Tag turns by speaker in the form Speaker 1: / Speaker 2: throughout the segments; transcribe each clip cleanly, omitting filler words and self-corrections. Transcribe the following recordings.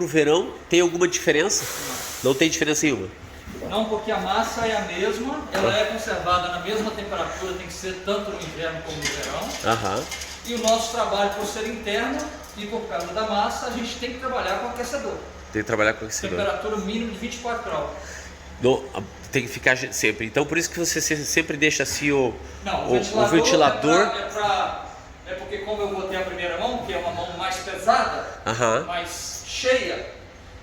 Speaker 1: pro verão tem alguma diferença? Não tem diferença nenhuma.
Speaker 2: Não, porque a massa é a mesma, ela é conservada na mesma temperatura, tem que ser tanto no inverno como no verão.
Speaker 1: Aham.
Speaker 2: E o nosso trabalho, por ser interno e por causa da massa, a gente tem que trabalhar com aquecedor.
Speaker 1: Tem que trabalhar com aquecedor.
Speaker 2: Temperatura mínima de 24 graus.
Speaker 1: Tem que ficar sempre. Então por isso que você sempre deixa assim o
Speaker 2: ventilador.
Speaker 1: ventilador.
Speaker 2: É porque como eu botei a primeira mão, que é uma mão mais pesada,
Speaker 1: Aham.
Speaker 2: mais cheia,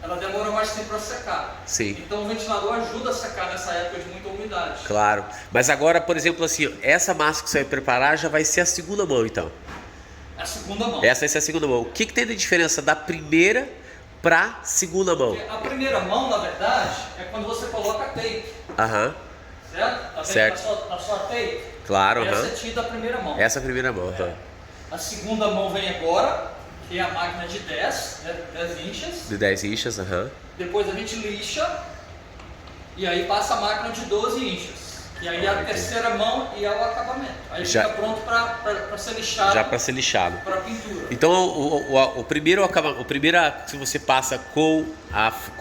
Speaker 2: ela demora mais tempo para secar.
Speaker 1: Sim.
Speaker 2: Então o ventilador ajuda a secar nessa época de muita umidade.
Speaker 1: Claro. Mas agora, por exemplo, assim, essa massa que você vai preparar já vai ser a segunda mão, então.
Speaker 2: A segunda mão.
Speaker 1: Essa vai ser a segunda mão. O que tem de diferença da primeira para segunda mão?
Speaker 2: Porque a primeira mão, na verdade, é quando você coloca a tape.
Speaker 1: Aham.
Speaker 2: Certo? Tá vendo
Speaker 1: Certo.
Speaker 2: na sua tape?
Speaker 1: Claro,
Speaker 2: Essa
Speaker 1: aham.
Speaker 2: é tida a primeira mão.
Speaker 1: Essa é a primeira mão, aham.
Speaker 2: A segunda mão vem agora, que é a máquina de 10 inchas.
Speaker 1: De 10 inchas, aham.
Speaker 2: Depois a gente lixa e aí passa a máquina de 12 inchas. E aí a terceira mão e é o acabamento. Aí
Speaker 1: Já-
Speaker 2: fica pronto para ser lixado.
Speaker 1: Já para ser lixado.
Speaker 2: Para pintura.
Speaker 1: Então o primeiro se você passa com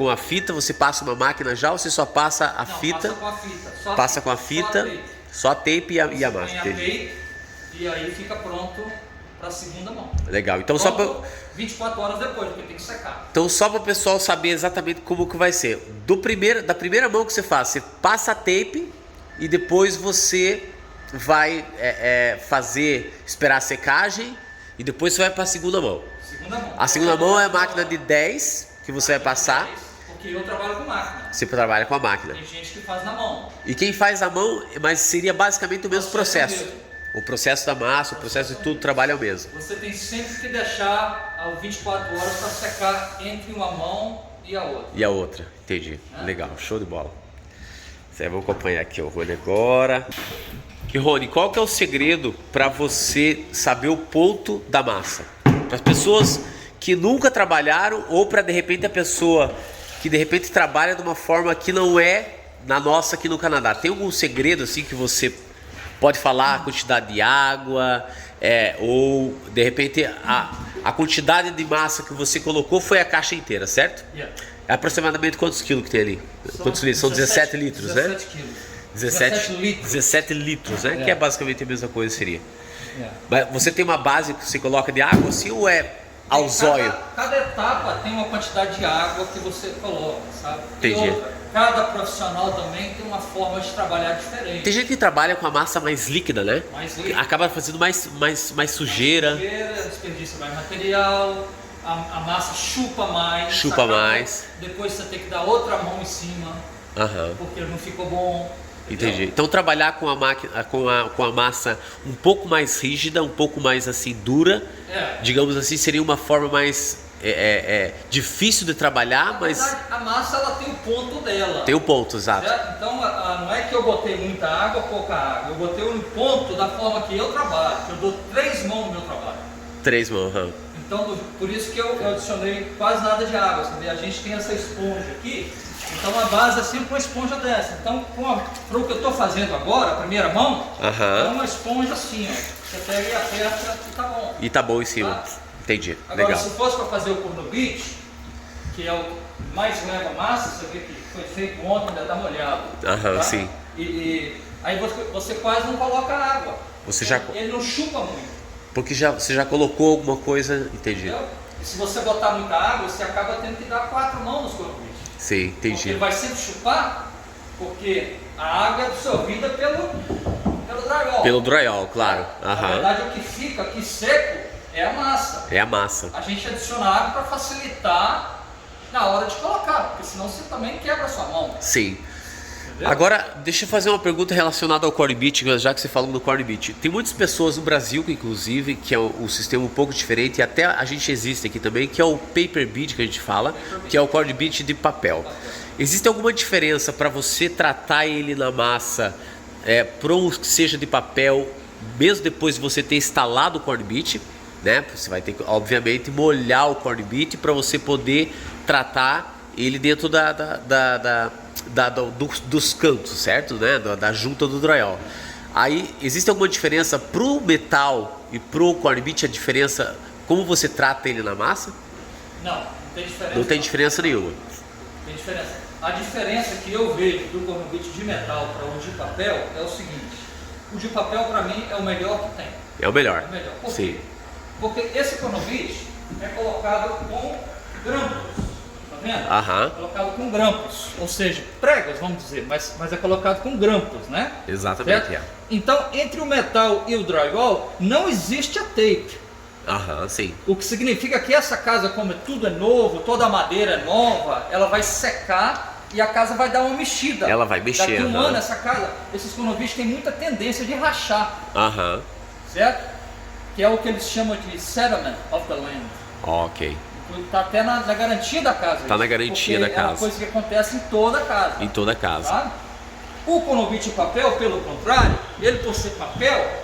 Speaker 1: a fita, você passa uma máquina já ou você só passa a
Speaker 2: Não,
Speaker 1: fita?
Speaker 2: passa com a fita. Só
Speaker 1: Passa com a
Speaker 2: só
Speaker 1: fita,
Speaker 2: tape.
Speaker 1: só a tape e a
Speaker 2: Você
Speaker 1: massa.
Speaker 2: põe a
Speaker 1: Entendi.
Speaker 2: tape e aí fica pronto para a segunda mão.
Speaker 1: Legal. Então
Speaker 2: Pronto 24 horas depois, porque tem que secar.
Speaker 1: só para o pessoal saber exatamente como que vai ser. Da primeira mão que você faz, você passa a tape e depois você vai esperar a secagem e depois você vai para a segunda mão.
Speaker 2: Segunda mão.
Speaker 1: A segunda mão é a máquina de 10 que você vai passar.
Speaker 2: Porque eu trabalho com máquina.
Speaker 1: Você trabalha com a máquina.
Speaker 2: Tem gente que faz na mão.
Speaker 1: E quem faz a mão, mas seria basicamente o mesmo
Speaker 2: Processo
Speaker 1: processo.
Speaker 2: mesmo.
Speaker 1: O processo da massa, o processo de tudo trabalha o mesmo.
Speaker 2: Você tem sempre que deixar as 24 horas para secar entre uma mão e a outra.
Speaker 1: E a outra, entendi. Legal, show de bola. Vamos acompanhar aqui o Rony agora. E Rony, qual que é o segredo para você saber o ponto da massa? Para as pessoas que nunca trabalharam ou para de repente a pessoa que de repente trabalha de uma forma que não é na nossa aqui no Canadá. Tem algum segredo assim que você pode falar? A quantidade de água ou de repente a quantidade de massa que você colocou foi a caixa inteira, certo?
Speaker 2: Yeah.
Speaker 1: É aproximadamente quantos quilos que tem ali? Quantos litros? São 17 litros,
Speaker 2: 17
Speaker 1: né?
Speaker 2: quilos.
Speaker 1: 17
Speaker 2: litros.
Speaker 1: 17 litros, né? Que é basicamente a mesma coisa seria.
Speaker 2: Yeah.
Speaker 1: Mas você tem uma base que você coloca de água assim ou é ao zóio?
Speaker 2: Cada etapa tem uma quantidade de água que você coloca, sabe?
Speaker 1: Entendi.
Speaker 2: E outra, cada profissional também tem uma forma de trabalhar diferente.
Speaker 1: Tem gente que trabalha com a massa mais líquida, né?
Speaker 2: Mais líquida.
Speaker 1: Acaba fazendo mais sujeira.
Speaker 2: Desperdiça mais material, a massa chupa mais.
Speaker 1: Chupa
Speaker 2: acaba-
Speaker 1: mais.
Speaker 2: Depois você tem que dar outra mão em cima,
Speaker 1: Aham.
Speaker 2: porque não ficou bom. entendeu?
Speaker 1: Entendi. Então trabalhar com a máquina, com a massa um pouco mais rígida, um pouco mais assim dura, digamos assim, seria uma forma mais difícil de trabalhar,
Speaker 2: Na
Speaker 1: mas
Speaker 2: verdade, a massa ela tem o ponto dela.
Speaker 1: tem o ponto, exato.
Speaker 2: Certo? Então não é que eu botei muita água ou pouca água, eu botei um ponto da forma que eu trabalho, que eu dou 3 mãos no meu trabalho. 3
Speaker 1: mãos, aham.
Speaker 2: Então por isso que eu adicionei quase nada de água, sabe? A gente tem essa esponja aqui, então a base é sempre uma esponja dessa. Então para o que eu estou fazendo agora, a primeira mão,
Speaker 1: Aham.
Speaker 2: é uma esponja assim, ó. Você pega e aperta e tá bom.
Speaker 1: E tá bom em cima.
Speaker 2: Tá?
Speaker 1: Entendi.
Speaker 2: Agora,
Speaker 1: Legal.
Speaker 2: se fosse para fazer o corno beach, que é o que mais leva massa, você vê que foi feito ontem, ainda dá molhado.
Speaker 1: Aham,
Speaker 2: tá?
Speaker 1: sim.
Speaker 2: E aí você quase não coloca água.
Speaker 1: Você já-
Speaker 2: Ele não chupa muito.
Speaker 1: Porque você já colocou alguma coisa, entendi.
Speaker 2: Entendeu? E se você botar muita água, você acaba tendo que dar 4 mãos nos corno beach.
Speaker 1: Sim,
Speaker 2: Porque
Speaker 1: entendi.
Speaker 2: ele vai sempre chupar, porque a água é absorvida pelo drywall.
Speaker 1: Pelo drywall, claro.
Speaker 2: Na
Speaker 1: Aham.
Speaker 2: verdade, o que fica aqui seco é a massa.
Speaker 1: É a massa.
Speaker 2: A gente adiciona água para facilitar na hora de colocar, porque senão você também quebra a sua mão.
Speaker 1: Sim.
Speaker 2: Entendeu?
Speaker 1: Agora, deixa eu fazer uma pergunta relacionada ao corn beef, já que você falou do corn beef. Tem muitas pessoas no Brasil, inclusive, que é um sistema um pouco diferente, e até a gente existe aqui também, que é o paper bead que a gente fala, que é o corn beef de papel. Existe alguma diferença para você tratar ele na massa, para um que seja de papel, mesmo depois de você ter instalado o corn beef, né? Você vai ter que, obviamente, molhar o corn beef para você poder tratar ele dentro dos cantos, certo? Né? Da junta do drywall. Aí, existe alguma diferença pro metal e pro corn beef? A diferença, como você trata ele na massa?
Speaker 2: Não Tem diferença?
Speaker 1: Não tem diferença nenhuma.
Speaker 2: Tem diferença. A diferença que eu vejo do cornubite de metal para o de papel é o seguinte: o de papel para mim é o melhor que tem.
Speaker 1: É o melhor.
Speaker 2: É o melhor. Por
Speaker 1: Sim.
Speaker 2: quê? Porque esse cornubite é colocado com grampos. Tá vendo?
Speaker 1: Aham.
Speaker 2: Colocado com grampos, ou seja, pregas, vamos dizer, mas é colocado com grampos, né?
Speaker 1: Exatamente.
Speaker 2: Certo? Então, entre o metal e o drywall, não existe a tape.
Speaker 1: Aham, sim.
Speaker 2: O que significa que essa casa, como tudo é novo, toda a madeira é nova, ela vai secar e a casa vai dar uma mexida.
Speaker 1: Ela vai mexer.
Speaker 2: Daqui um ano, essa casa, esses cornubites têm muita tendência de rachar,
Speaker 1: Aham.
Speaker 2: certo? Que é o que eles chamam de settlement of the land.
Speaker 1: Ok.
Speaker 2: Está até na garantia da casa.
Speaker 1: Tá na garantia da
Speaker 2: É
Speaker 1: casa.
Speaker 2: uma coisa que acontece em toda casa.
Speaker 1: Em toda casa.
Speaker 2: Tá? O cornubite papel, pelo contrário, ele por ser papel,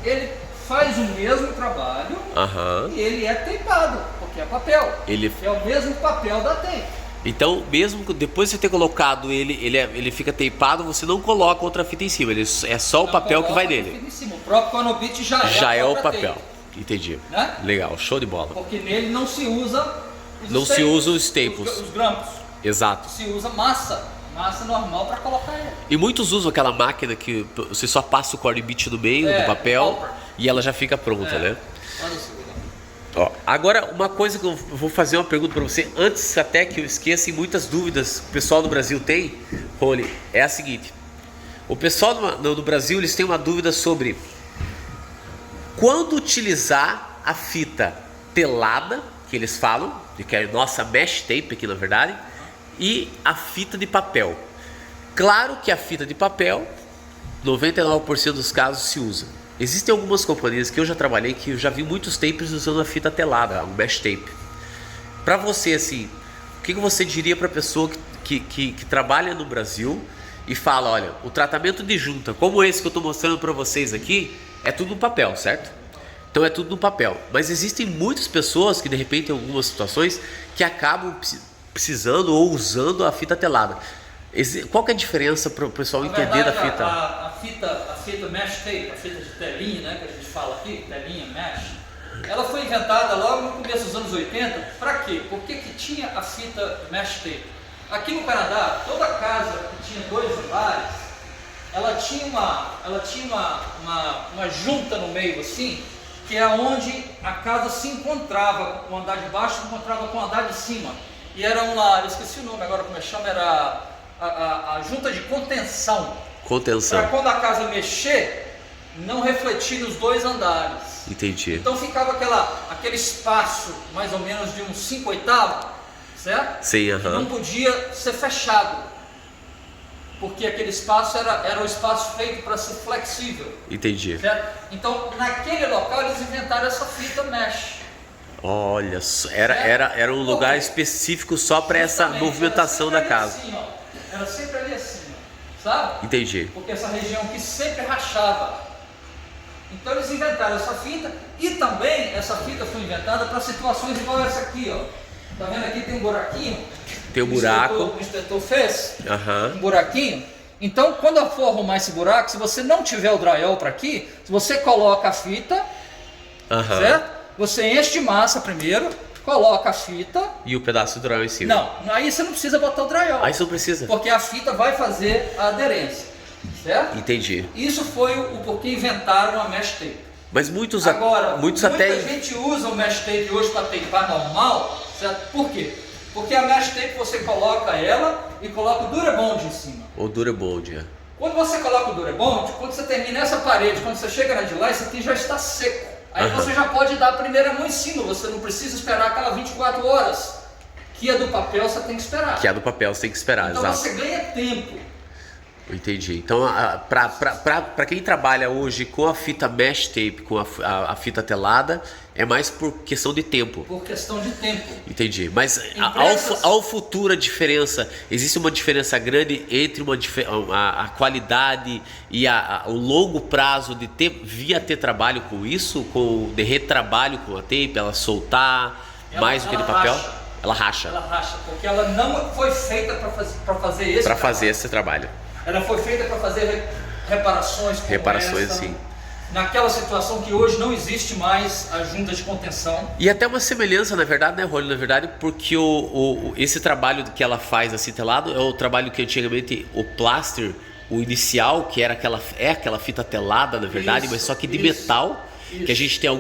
Speaker 2: ele faz o mesmo trabalho
Speaker 1: Aham.
Speaker 2: e ele é teipado, porque é papel.
Speaker 1: Ele...
Speaker 2: É o mesmo papel da tape.
Speaker 1: Então, mesmo depois de você ter colocado ele fica teipado, você não coloca outra fita em cima. Ele é só o
Speaker 2: Não
Speaker 1: papel que vai
Speaker 2: coloca
Speaker 1: nele.
Speaker 2: em cima. O próprio cornubite já
Speaker 1: Já
Speaker 2: a
Speaker 1: é o
Speaker 2: própria
Speaker 1: papel.
Speaker 2: tape,
Speaker 1: Entendi.
Speaker 2: né?
Speaker 1: Legal, show de bola.
Speaker 2: Porque nele não se usa
Speaker 1: Não se usa os staples.
Speaker 2: os grampos.
Speaker 1: Exato.
Speaker 2: Se usa massa normal para colocar ele.
Speaker 1: E muitos usam aquela máquina que você só passa o cornubite no meio do papel
Speaker 2: pulper.
Speaker 1: e ela já fica pronta, né?
Speaker 2: Olha isso.
Speaker 1: Ó, agora, uma coisa que eu vou fazer uma pergunta para você, antes até que eu esqueça, e muitas dúvidas que o pessoal do Brasil tem, Rony, é a seguinte: o pessoal do Brasil, eles têm uma dúvida sobre quando utilizar a fita telada, que eles falam, que é a nossa mesh tape aqui na verdade, e a fita de papel. Claro que a fita de papel, 99% dos casos se usa. Existem algumas companhias que eu já trabalhei que eu já vi muitos tapes usando a fita telada, o mesh tape. Para você, assim, o que você diria para a pessoa que trabalha no Brasil e fala, olha, o tratamento de junta, como esse que eu estou mostrando para vocês aqui, é tudo no papel, certo? Então é tudo no papel. Mas existem muitas pessoas que de repente em algumas situações que acabam precisando ou usando a fita telada. Qual que é a diferença para o pessoal entender da fita?
Speaker 2: A fita mesh tape, a fita de telinha, né, que a gente fala aqui, telinha, mesh, ela foi inventada logo no começo dos anos 80. Para quê? Porque que tinha a fita mesh tape? Aqui no Canadá, toda casa que tinha 2 andares, ela tinha uma junta no meio assim, que é onde a casa se encontrava, o andar de baixo se encontrava com o andar de cima. E era eu esqueci o nome agora, como é que chama, era a junta de contenção.
Speaker 1: Contenção.
Speaker 2: Para quando a casa mexer, não refletir nos 2 andares.
Speaker 1: Entendi.
Speaker 2: Então ficava aquele espaço, mais ou menos de uns 5/8, certo?
Speaker 1: Sim,
Speaker 2: Não podia ser fechado, porque aquele espaço era o espaço feito para ser flexível.
Speaker 1: Entendi.
Speaker 2: Certo? Então, naquele local, eles inventaram essa fita mesh.
Speaker 1: Olha, era um lugar específico só para essa
Speaker 2: Justamente,
Speaker 1: movimentação da casa.
Speaker 2: Assim, ó, era sempre ali assim, ó, sabe?
Speaker 1: Entendi.
Speaker 2: Porque essa região aqui sempre rachava. Então eles inventaram essa fita, e também essa fita foi inventada para situações igual essa aqui, ó. Tá vendo aqui tem um buraquinho?
Speaker 1: Tem um buraco.
Speaker 2: O inspetor fez
Speaker 1: Aham.
Speaker 2: um buraquinho. Então, quando eu for arrumar esse buraco, se você não tiver o drywall para aqui, você coloca a fita,
Speaker 1: Aham.
Speaker 2: certo? Você enche de massa primeiro, coloca a fita.
Speaker 1: E o pedaço do drywall em cima.
Speaker 2: Não, aí você não precisa botar o drywall.
Speaker 1: Aí você não precisa.
Speaker 2: Porque a fita vai fazer a aderência, certo?
Speaker 1: Entendi.
Speaker 2: Isso foi o porquê inventaram a mesh tape.
Speaker 1: Mas muita
Speaker 2: muita gente usa o mesh tape hoje para teipar normal, certo? Por quê? Porque a mesh tape você coloca ela e coloca o Durabond em cima.
Speaker 1: O Durabond, é.
Speaker 2: Quando você coloca o Durabond, quando você termina essa parede, quando você chega na de lá, esse aqui já está seco. Aí você já pode dar a primeira mão em cima, você não precisa esperar aquela 24 horas. Que a do papel você tem que esperar.
Speaker 1: Que a do papel você tem que esperar,
Speaker 2: então
Speaker 1: exato.
Speaker 2: você ganha tempo.
Speaker 1: Entendi. Então, para quem trabalha hoje com a fita mesh tape, com a fita telada, é mais por questão de tempo.
Speaker 2: Por questão de tempo.
Speaker 1: Entendi. Mas ao futuro a diferença, existe uma diferença grande entre a qualidade e o longo prazo de ter trabalho com isso, de retrabalho com a tape, ela soltar mais do que de papel?
Speaker 2: Racha.
Speaker 1: Ela racha.
Speaker 2: Ela racha, porque ela não foi feita para fazer esse
Speaker 1: Para fazer esse trabalho.
Speaker 2: Ela foi feita para fazer reparações como
Speaker 1: Reparações,
Speaker 2: essa,
Speaker 1: sim.
Speaker 2: naquela situação que hoje não existe mais a junta de contenção.
Speaker 1: E até uma semelhança, na verdade, né, Rony? Na verdade, porque esse trabalho que ela faz assim telado é o trabalho que antigamente o plaster, o inicial, que era aquela fita telada, na verdade,
Speaker 2: Isso,
Speaker 1: mas só que de
Speaker 2: isso,
Speaker 1: metal, que a gente tem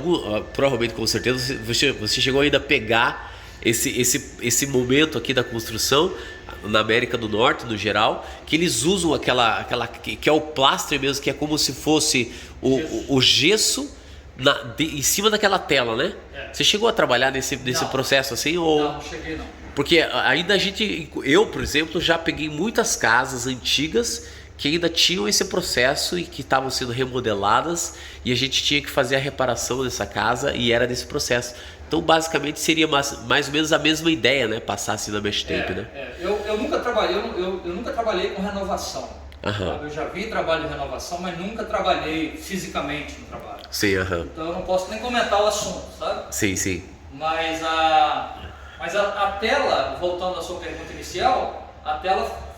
Speaker 1: provavelmente, com certeza, você chegou ainda a pegar esse momento aqui da construção na América do Norte, no geral, que eles usam aquela que é o plaster mesmo, que é como se fosse o gesso em cima daquela tela, né? Você chegou a trabalhar nesse processo assim?
Speaker 2: Não cheguei não.
Speaker 1: Porque ainda eu, por exemplo, já peguei muitas casas antigas que ainda tinham esse processo e que estavam sendo remodeladas, e a gente tinha que fazer a reparação dessa casa e era desse processo. Então, basicamente, seria mais ou menos a mesma ideia, né? Passar assim na mesh tape, né?
Speaker 2: Eu nunca trabalhei com renovação. Sabe? Eu já vi trabalho de renovação, mas nunca trabalhei fisicamente no trabalho.
Speaker 1: Sim,
Speaker 2: Então eu não posso nem comentar o assunto, sabe?
Speaker 1: Sim, sim.
Speaker 2: Mas a tela, voltando à sua pergunta inicial, a tela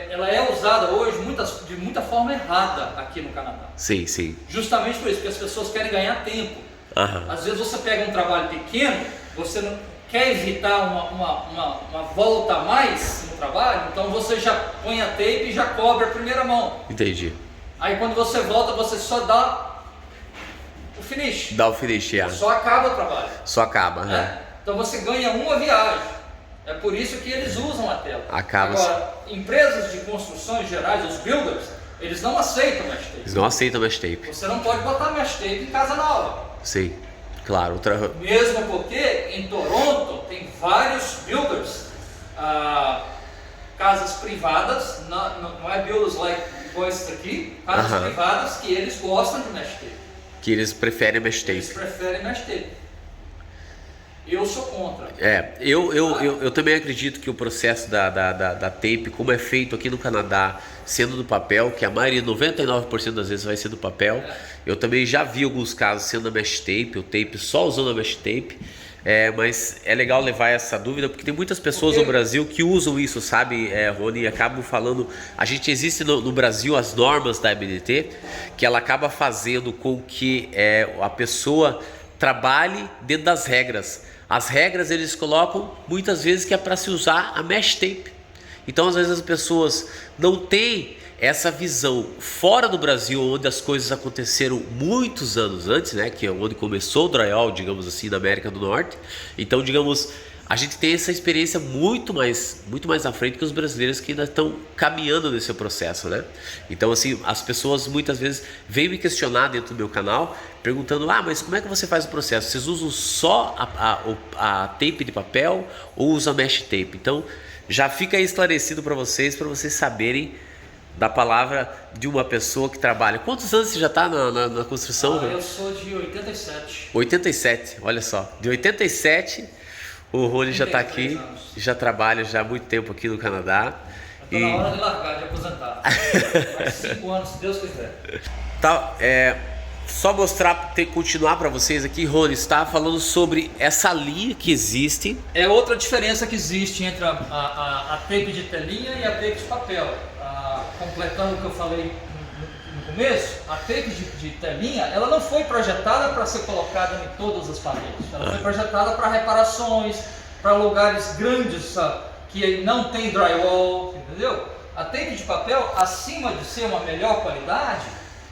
Speaker 2: ela é usada hoje de muita forma errada aqui no Canadá.
Speaker 1: Sim, sim.
Speaker 2: Justamente por isso, porque as pessoas querem ganhar tempo. Às vezes você pega um trabalho pequeno, você não quer evitar uma volta a mais no trabalho, então você já põe a tape e já cobre a primeira mão.
Speaker 1: Entendi.
Speaker 2: Aí quando você volta, você só dá o finish.
Speaker 1: Dá o finish,
Speaker 2: Só acaba o trabalho.
Speaker 1: Só acaba,
Speaker 2: né? Então você ganha uma viagem. É por isso que eles usam a tela. Agora, empresas de construções gerais, os builders, eles não aceitam mesh tape.
Speaker 1: Eles não aceitam mesh tape.
Speaker 2: Você não pode botar mesh tape em casa nova.
Speaker 1: Sim, claro.
Speaker 2: Mesmo porque em Toronto tem vários builders, casas privadas, não é builders like esse aqui, casas privadas que eles gostam de mesh tape.
Speaker 1: Que eles preferem mesh tape.
Speaker 2: Eles preferem mesh tape. Eu sou contra.
Speaker 1: Eu também acredito que o processo da tape, como é feito aqui no Canadá, sendo do papel, que a maioria, 99% das vezes vai ser do papel. Eu também já vi alguns casos sendo a mesh tape, o tape só usando a mesh tape. Mas é legal levar essa dúvida, porque tem muitas pessoas no Brasil que usam isso, sabe, Rony, e acabam falando. Existe no Brasil as normas da ABNT, que ela acaba fazendo com que a pessoa trabalhe dentro das regras. As regras eles colocam muitas vezes que é para se usar a mesh tape. Então às vezes as pessoas não têm essa visão fora do Brasil, onde as coisas aconteceram muitos anos antes, né, que é onde começou o drywall, digamos assim, na América do Norte. Então, digamos, a gente tem essa experiência muito mais à frente que os brasileiros que ainda estão caminhando nesse processo, né? Então, assim, as pessoas muitas vezes vêm me questionar dentro do meu canal, perguntando: mas como é que você faz o processo? Vocês usam só a tape de papel ou usam a mesh tape? Então, já fica aí esclarecido para vocês saberem da palavra de uma pessoa que trabalha. Quantos anos você já está na construção?
Speaker 2: Eu sou de 87.
Speaker 1: 87, olha só. De 87, o Rony já está aqui, já trabalha já há muito tempo aqui no Canadá.
Speaker 2: Estou na hora de largar, de aposentar. Mais 5 anos, se Deus quiser.
Speaker 1: Tá, só continuar para vocês aqui, Rony, está falando sobre essa linha que existe.
Speaker 2: É outra diferença que existe entre a tape de telinha e a tape de papel. Completando o que eu falei no começo, a tape de telinha, ela não foi projetada para ser colocada em todas as paredes. Ela foi projetada para reparações, para lugares grandes, que não tem drywall, entendeu? A tape de papel, acima de ser uma melhor qualidade,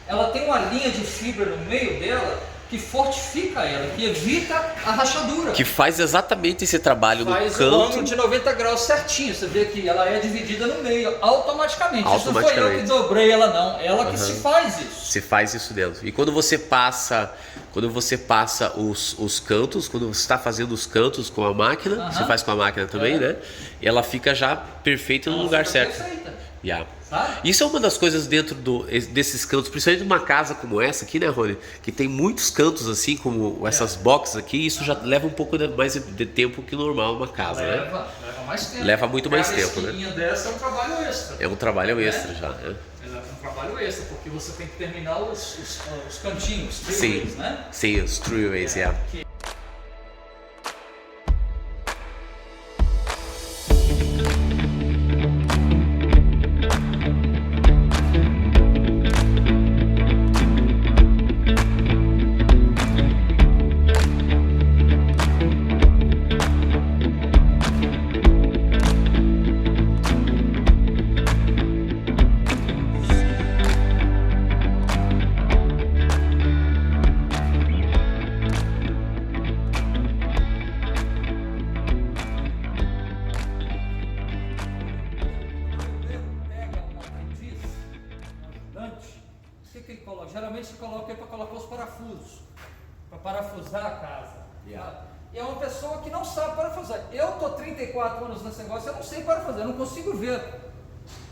Speaker 2: ela tem uma linha de fibra no meio dela que fortifica ela, que evita a rachadura.
Speaker 1: Que faz exatamente esse trabalho no canto.
Speaker 2: Faz o ângulo de 90 graus certinho. Você vê que ela é dividida no meio, automaticamente. Isso não foi eu que dobrei ela, não. Ela que se faz isso.
Speaker 1: Se faz isso dentro. E quando você passa os cantos, quando você está fazendo os cantos com a máquina, você faz com a máquina também, né? E ela fica já perfeita no lugar certo.
Speaker 2: Perfeita.
Speaker 1: Isso é uma das coisas dentro desses cantos, principalmente numa casa como essa aqui, né, Rony? Que tem muitos cantos assim, como essas boxes aqui. Isso já leva um pouco mais de tempo que normal uma casa, né?
Speaker 2: Leva mais tempo.
Speaker 1: Leva muito mais tempo, né?
Speaker 2: A dessa é um trabalho extra.
Speaker 1: É um trabalho extra já, né?
Speaker 2: É um trabalho extra, porque você tem que terminar os cantinhos, os treeways, né?
Speaker 1: Sim, os treeways,
Speaker 2: geralmente se coloca aí para colocar os parafusos, para parafusar a casa. Tá? E é uma pessoa que não sabe parafusar. Eu estou 34 anos nesse negócio, eu não sei parafusar, eu não consigo ver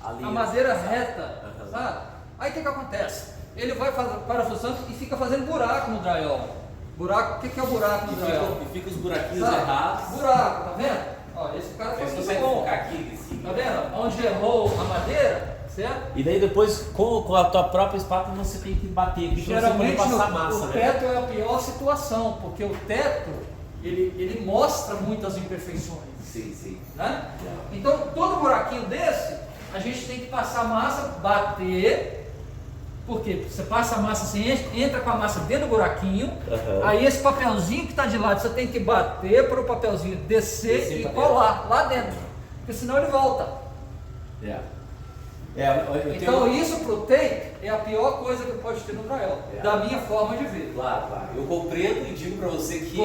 Speaker 2: a madeira reta, sabe? Aí o que acontece? Ele vai parafusando e fica fazendo buraco no drywall. Buraco, o que é o buraco no drywall?
Speaker 1: E fica os buraquinhos errados.
Speaker 2: Buraco, tá vendo? Ó, esse cara faz muito bom.
Speaker 1: Aqui, assim.
Speaker 2: Tá vendo? Onde errou a madeira, certo?
Speaker 1: E daí depois, com a tua própria espátula, você tem que bater aqui para você passar massa,
Speaker 2: o teto é a pior situação, porque o teto, ele mostra muitas imperfeições.
Speaker 1: Sim.
Speaker 2: Né? Então, todo buraquinho desse, a gente tem que passar massa, bater. Porque você passa a massa assim, entra com a massa dentro do buraquinho, aí esse papelzinho que está de lado, você tem que bater para o papelzinho descer e colar lá dentro, porque senão ele volta. Então isso para o tape é a pior coisa que pode ter no drywall, da minha forma de ver.
Speaker 1: Claro. Eu compreendo e digo para você que,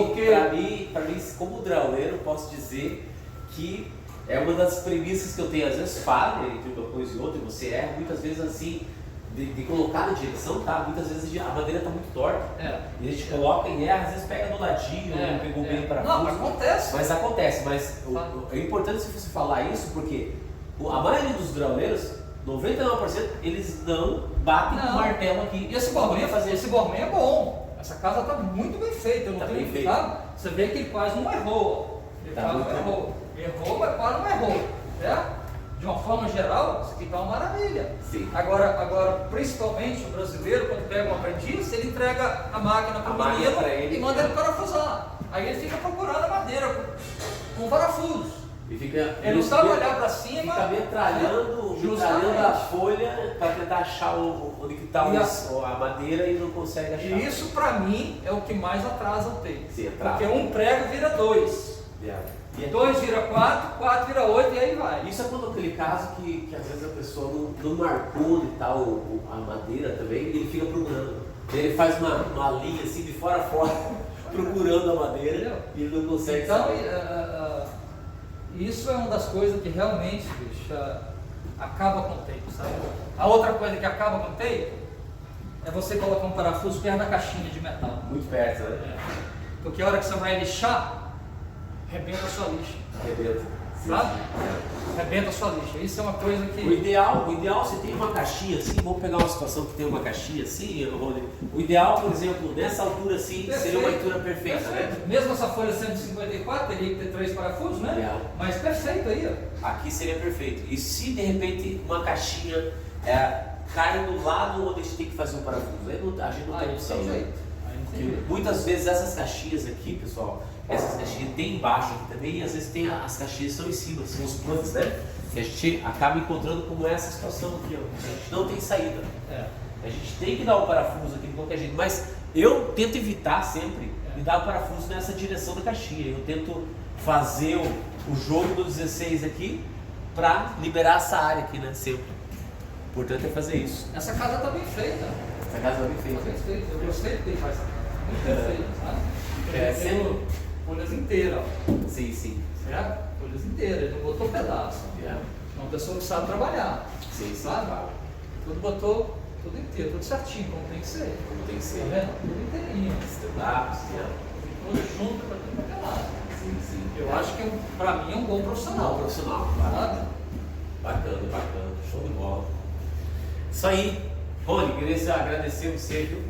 Speaker 1: para mim, como drywalleiro, posso dizer que é uma das premissas que eu tenho, às vezes falha entre uma coisa e outra, e você erra muitas vezes assim, de colocar na direção, tá? Muitas vezes a madeira está muito torta, e a gente coloca e erra, às vezes pega do ladinho, não pegou bem para
Speaker 2: Não, acontece.
Speaker 1: Mas acontece, é importante se você falar isso, porque a maioria dos drywalleiros, 99%, eles não batem com o martelo aqui.
Speaker 2: E esse bormém é bom. Essa casa está muito bem feita, eu não tenho que falar. Você vê que ele quase não errou. Ele quase não errou. Errou, mas quase não errou. Certo? De uma forma geral, isso aqui está uma maravilha.
Speaker 1: Sim.
Speaker 2: Agora, principalmente o brasileiro, quando pega um aprendiz, ele entrega a máquina para o menino e manda ele parafusar. Aí ele fica procurando a madeira com parafusos. Ele não sabe olhar para cima.
Speaker 1: Fica metralhando a folha para tentar achar onde está a madeira e não consegue achar.
Speaker 2: E isso, para mim, é o que mais atrasa o tape.
Speaker 1: Sim,
Speaker 2: porque um prego vira 2. 2 vira 4, 4 vira 8 e aí vai.
Speaker 1: Isso é quando aquele caso que às vezes a pessoa não marcou e tal a madeira também, e ele fica procurando. Ele faz uma linha assim de fora a fora, procurando a madeira e ele não consegue.
Speaker 2: Então, isso é uma das coisas que realmente, bicho, acaba com o tape, sabe? A outra coisa que acaba com o tape é você colocar um parafuso perto da caixinha de metal.
Speaker 1: Muito perto, né?
Speaker 2: Porque a hora que você vai lixar, rebenta a sua lixa. Sabe? Rebenta a sua lixa. Isso é uma coisa que...
Speaker 1: O ideal, você tem uma caixinha assim, vamos pegar uma situação que tem uma caixinha assim, o ideal, por exemplo, nessa altura assim, seria uma altura perfeita, né?
Speaker 2: Mesmo essa folha 154, teria que ter 3 parafusos, né? Mas perfeito aí, ó.
Speaker 1: Aqui seria perfeito. E se de repente uma caixinha cai do lado onde a gente tem que fazer um parafuso, aí a gente não tem opção, né? Muitas vezes essas caixinhas aqui, pessoal, essas caixinhas tem embaixo aqui também, e às vezes tem as caixinhas que estão em cima, são os plugs, né? Que a gente acaba encontrando como essa situação aqui, ó. A gente não tem saída. A gente tem que dar o parafuso aqui de qualquer jeito, mas eu tento evitar sempre de dar o parafuso nessa direção da caixinha. Eu tento fazer o jogo do 16 aqui para liberar essa área aqui, né? Sempre. O importante é fazer isso.
Speaker 2: Essa casa está bem feita.
Speaker 1: Essa casa está bem feita.
Speaker 2: Eu gostei de ter essa casa. Muito bem feita, sabe? Tem folhas inteiras, ó.
Speaker 1: Sim.
Speaker 2: Certo? Folhas inteiras, ele não botou pedaço. É uma pessoa que sabe trabalhar.
Speaker 1: Sim,
Speaker 2: sabe? Tudo botou, tudo inteiro, tudo certinho, como tem que ser.
Speaker 1: Como tem que ser.
Speaker 2: Tá vendo? Tudo inteirinho. Tudo junto para tudo pelado.
Speaker 1: Sim.
Speaker 2: Eu acho que para mim é um bom profissional.
Speaker 1: Claro. Bacana. Show de bola. Isso aí. Rony, queria agradecer você, viu?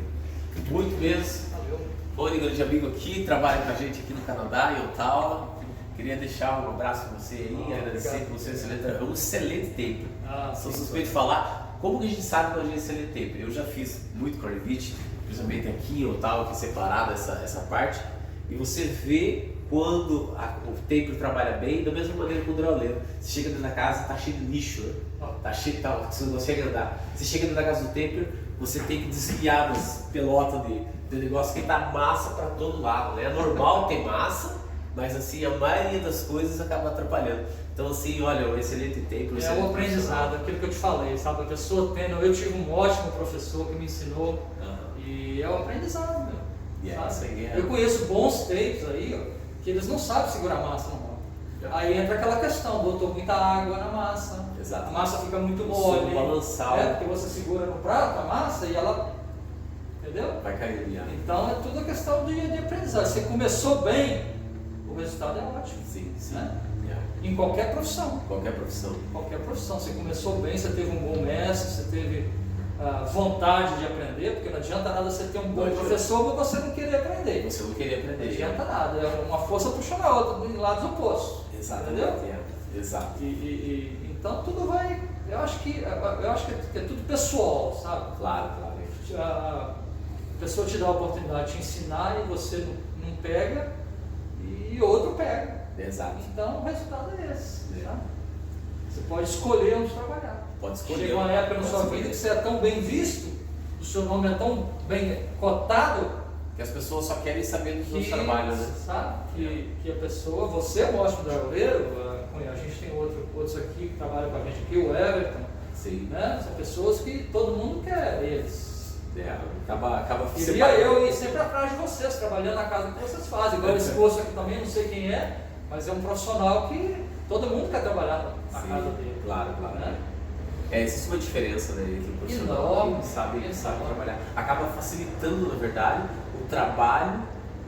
Speaker 1: Muito mesmo.
Speaker 2: Valeu.
Speaker 1: Rony, grande amigo aqui, trabalha com a gente aqui no Canadá, em Ottawa. Queria deixar um abraço para você aí, agradecer por você, é um excelente tape. Sou suspeito de falar. Como que a gente sabe que a gente é excelente tape? Eu já fiz muito Cornevich, principalmente aqui em Ottawa, aqui separado essa parte, e você vê quando o tape trabalha bem, da mesma maneira que o drywalleiro. Você chega dentro da casa, tá cheio de lixo, né? Você não consegue andar. Você chega dentro da casa do taper, você tem que desviar das pelotas de negócio que tá massa para todo lado, né? É normal ter massa, mas assim, a maioria das coisas acaba atrapalhando. Então assim, olha, um excelente taper.
Speaker 2: É o aprendizado, aquilo que eu te falei, sabe? A pessoa eu tive um ótimo professor que me ensinou, e é o aprendizado, meu. Eu conheço bons tapes aí, ó, que eles não sabem segurar massa na mão. Aí entra aquela questão, botou muita água na massa, a massa fica muito mole,
Speaker 1: balançar,
Speaker 2: porque você segura no prato a massa e ela entendeu?
Speaker 1: Vai cair ali.
Speaker 2: Então é tudo a questão de aprendizagem. Você começou bem, o resultado é ótimo.
Speaker 1: Sim, sim.
Speaker 2: Né?
Speaker 1: Yeah.
Speaker 2: Em qualquer profissão.
Speaker 1: Qualquer profissão.
Speaker 2: Qualquer profissão. Você começou bem, você teve um bom mestre, você teve vontade de aprender, porque não adianta nada você ter um bom professor, mas você não querer aprender.
Speaker 1: Você não queria aprender.
Speaker 2: Não adianta nada, é uma força puxando a outra, em lados opostos.
Speaker 1: Exatamente.
Speaker 2: Entendeu?
Speaker 1: Exato.
Speaker 2: Então tudo vai. Eu acho que é tudo pessoal, sabe?
Speaker 1: Claro.
Speaker 2: A pessoa te dá a oportunidade de te ensinar e você não pega, e outro pega.
Speaker 1: Exato.
Speaker 2: Então o resultado é esse. Sabe? Você pode escolher onde trabalhar.
Speaker 1: Pode escolher.
Speaker 2: Chega uma época na sua vida que você é tão bem visto, o seu nome é tão bem cotado,
Speaker 1: que as pessoas só querem saber dos seus trabalhos, né?
Speaker 2: Sabe? Que a pessoa, você é um ótimo dragõeiro, a gente tem outros aqui que trabalham com a gente aqui, o Everton.
Speaker 1: Sim.
Speaker 2: Né? São pessoas que todo mundo quer eles.
Speaker 1: Acaba
Speaker 2: Queria eu ir sempre atrás de vocês, trabalhando na casa que vocês fazem. Igual esse moço aqui também, não sei quem é, mas é um profissional que todo mundo quer trabalhar na casa dele.
Speaker 1: Claro.
Speaker 2: Né?
Speaker 1: Existe uma diferença, né, entre o profissional
Speaker 2: enorme,
Speaker 1: que sabe trabalhar. Acaba facilitando, na verdade, o trabalho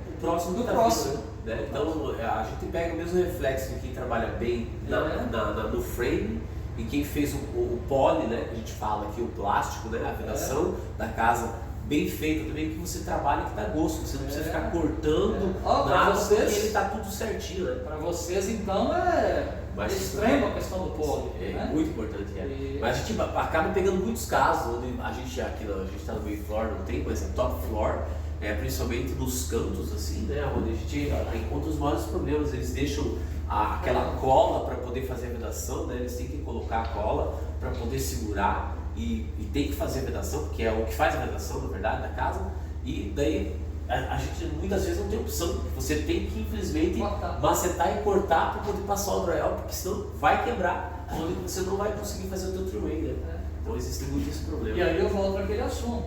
Speaker 1: do próximo
Speaker 2: do
Speaker 1: que
Speaker 2: próximo.
Speaker 1: Né? Então a gente pega o mesmo reflexo de quem trabalha bem no frame e quem fez o poly, né, que a gente fala aqui, o plástico, né, a vedação da casa bem feita também, que você trabalha que dá gosto, você não precisa ficar cortando nada, porque ele está tudo certinho. Né?
Speaker 2: Para vocês, então,
Speaker 1: Mas
Speaker 2: extrema a questão do poly.
Speaker 1: É muito importante. Mas a gente acaba pegando muitos casos, onde a gente aqui a gente está no main floor, não tem, mas é top floor, principalmente nos cantos, assim, né, onde a gente encontra os maiores problemas. Eles deixam aquela cola para poder fazer a vedação, né, eles têm que colocar a cola para poder segurar e tem que fazer a vedação, porque é o que faz a vedação, na verdade, da casa, e daí a gente muitas vezes não tem opção, você tem que infelizmente macetar e cortar para poder passar o drywall, porque senão vai quebrar, onde você não vai conseguir fazer o teu trim, né? Então existe muito esse problema.
Speaker 2: E aí eu volto para aquele assunto.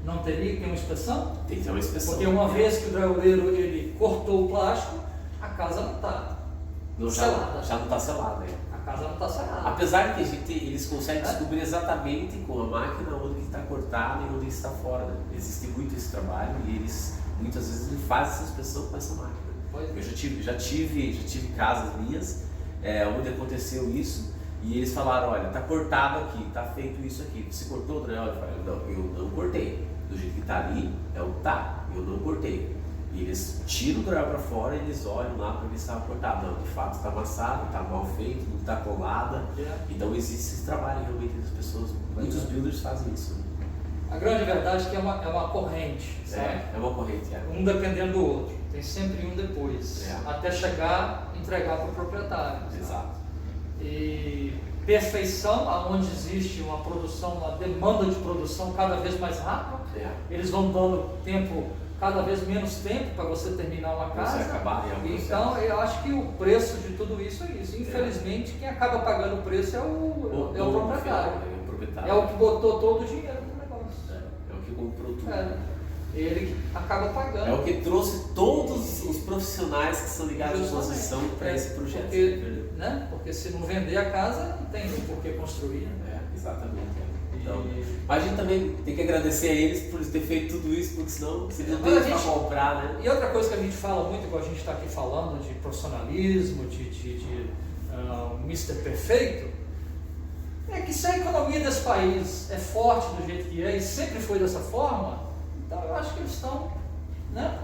Speaker 2: Não teria que ter uma inspeção?
Speaker 1: Tem que ter uma inspeção.
Speaker 2: Porque uma vez que o drywalleiro ele cortou o plástico, a casa não está selada.
Speaker 1: Já não está selada. Né?
Speaker 2: A casa não está selada.
Speaker 1: Apesar de que eles conseguem descobrir exatamente com a máquina onde está cortado e onde está fora. Né? Existe muito esse trabalho e eles muitas vezes fazem essa inspeção com essa máquina. Eu já tive casas minhas onde aconteceu isso. E eles falaram, olha, está cortado aqui, está feito isso aqui. Você cortou o drywall? Eu falei, não, eu não cortei. Do jeito que está ali, é o que está. Eu não cortei. E eles tiram o drywall para fora e eles olham lá para ver se estava cortado. Não, de fato está amassado, está mal feito, não está colada. Então existe esse trabalho realmente das pessoas. Muitos builders fazem isso. Né?
Speaker 2: A grande verdade é que é uma corrente. Sabe?
Speaker 1: É uma corrente.
Speaker 2: Um dependendo do outro. Tem sempre um depois. Até chegar e entregar para o proprietário.
Speaker 1: Exato.
Speaker 2: E perfeição, aonde existe uma produção, uma demanda de produção cada vez mais rápida, eles vão dando tempo, cada vez menos tempo para você terminar uma casa. Então eu acho que o preço de tudo isso é isso. Infelizmente quem acaba pagando o preço é o proprietário. É o que botou todo o dinheiro no negócio.
Speaker 1: É o que comprou tudo.
Speaker 2: Ele que acaba pagando.
Speaker 1: É o que trouxe todos os profissionais que são ligados à construção para esse projeto.
Speaker 2: Porque se não vender a casa, não tem por que construir.
Speaker 1: Exatamente. Então, mas a gente também tem que agradecer a eles por ter feito tudo isso, porque senão se não tem para comprar, né?
Speaker 2: E outra coisa que a gente fala muito, igual a gente está aqui falando, de profissionalismo, de Mr. Perfeito, é que se a economia desse país é forte do jeito que é e sempre foi dessa forma, então eu acho que eles estão, né?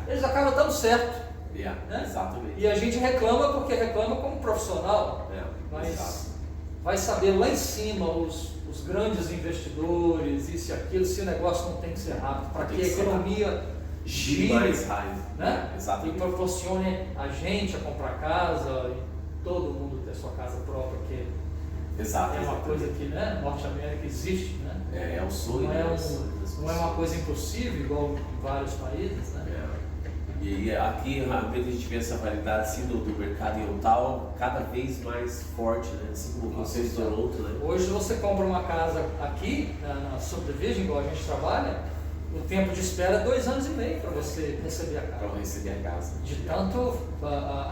Speaker 2: Eles acabam dando certo. Né?
Speaker 1: Exatamente.
Speaker 2: E a gente reclama porque reclama como profissional, mas vai saber lá em cima os grandes investidores, isso e aquilo, se o negócio não tem que ser rápido, para que a economia gire mais rápido, né? E proporcione a gente a comprar casa e todo mundo ter sua casa própria, que é uma coisa que, né, Norte-América existe, né?
Speaker 1: É o sonho.
Speaker 2: Não é uma coisa impossível, igual em vários países, né?
Speaker 1: E aqui, realmente, a gente vê essa variedade assim, do mercado em Ottawa cada vez mais forte, né? Assim como vocês do Toronto, né?
Speaker 2: Hoje você compra uma casa aqui, na Subdivision, igual a gente trabalha, o tempo de espera é 2 anos e meio para você receber a casa.
Speaker 1: Para receber a casa.
Speaker 2: De tanto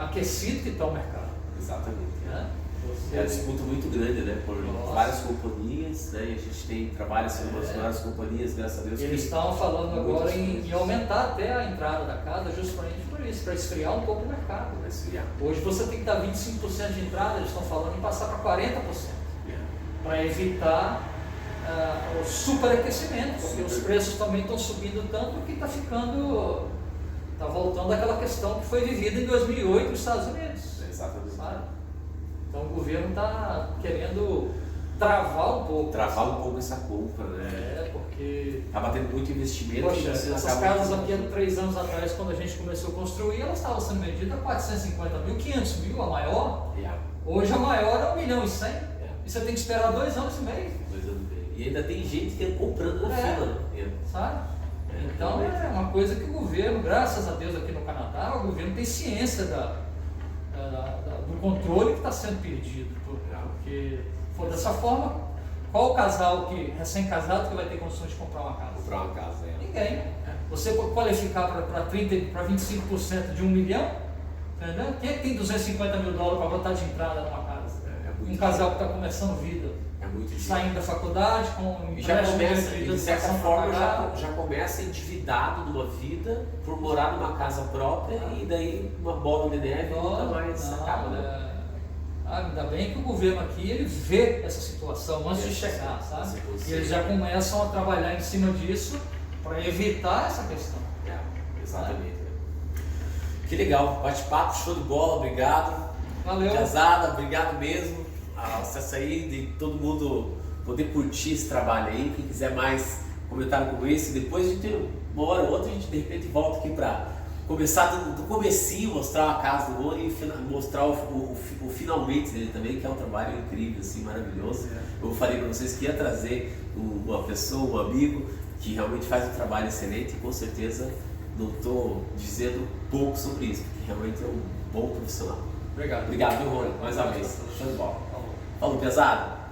Speaker 2: aquecido que está o mercado.
Speaker 1: Exatamente.
Speaker 2: Né? você...
Speaker 1: É uma disputa muito grande, né? Por
Speaker 2: Nossa.
Speaker 1: várias companhias, né? E a gente trabalha assim, com várias companhias, graças a Deus.
Speaker 2: Eles estavam falando agora em
Speaker 1: coisas.
Speaker 2: aumentar até a entrada da casa justamente por isso, para esfriar um pouco o mercado.
Speaker 1: Vai esfriar.
Speaker 2: Hoje você tem que dar 25% de entrada, eles estão falando em passar para 40%, para evitar o superaquecimento, porque os preços também estão subindo tanto que está voltando àquela questão que foi vivida em 2008 nos Estados Unidos.
Speaker 1: Exatamente.
Speaker 2: Sabe? Então o governo está querendo travar um pouco.
Speaker 1: Travar um pouco essa compra, né?
Speaker 2: Porque...
Speaker 1: Acaba tendo muito investimento.
Speaker 2: Poxa,
Speaker 1: e você
Speaker 2: essas
Speaker 1: acaba...
Speaker 2: casas aqui há 3 anos atrás, quando a gente começou a construir, elas estavam sendo vendidas a 450 mil, 500 mil, a maior. Hoje a maior é 1 milhão e 100. E você tem que esperar 2 anos e meio.
Speaker 1: 2 anos e meio. E ainda tem gente que é comprando na fila, né?
Speaker 2: Sabe? Então é uma coisa que o governo, graças a Deus aqui no Canadá, o governo tem ciência do controle que está sendo perdido. Porque for dessa forma, qual o casal recém-casado que vai ter condições de comprar uma casa?
Speaker 1: Comprar uma casa,
Speaker 2: Ninguém. Você qualificar para 25% de 1 milhão, entendeu? Quem é que tem 250 mil dólares para botar de entrada numa casa? Um casal que está começando vida. Saindo da faculdade, com
Speaker 1: e já começa,
Speaker 2: de
Speaker 1: certa forma, já começa endividado numa vida por morar numa casa própria e daí uma bola de neve nunca mais acaba, né?
Speaker 2: Ainda bem que o governo aqui ele vê essa situação antes de chegar, sabe? E eles já começam a trabalhar em cima disso para evitar essa questão.
Speaker 1: Exatamente. Que legal, bate-papo, show de bola, obrigado.
Speaker 2: Valeu.
Speaker 1: Casada, obrigado mesmo. Acesso aí de todo mundo poder curtir esse trabalho aí. Quem quiser mais comentário como esse, depois a gente, uma hora ou outra, a gente de repente volta aqui para começar do comecinho, mostrar a casa do Rony e mostrar o finalmente dele também, que é um trabalho incrível, assim, maravilhoso. Eu falei para vocês que ia trazer uma pessoa, um amigo que realmente faz um trabalho excelente e com certeza não estou dizendo pouco sobre isso, porque realmente é um bom profissional.
Speaker 2: Obrigado.
Speaker 1: Obrigado, viu, Rony? Mais uma vez. Show de bola. Falou, pesado.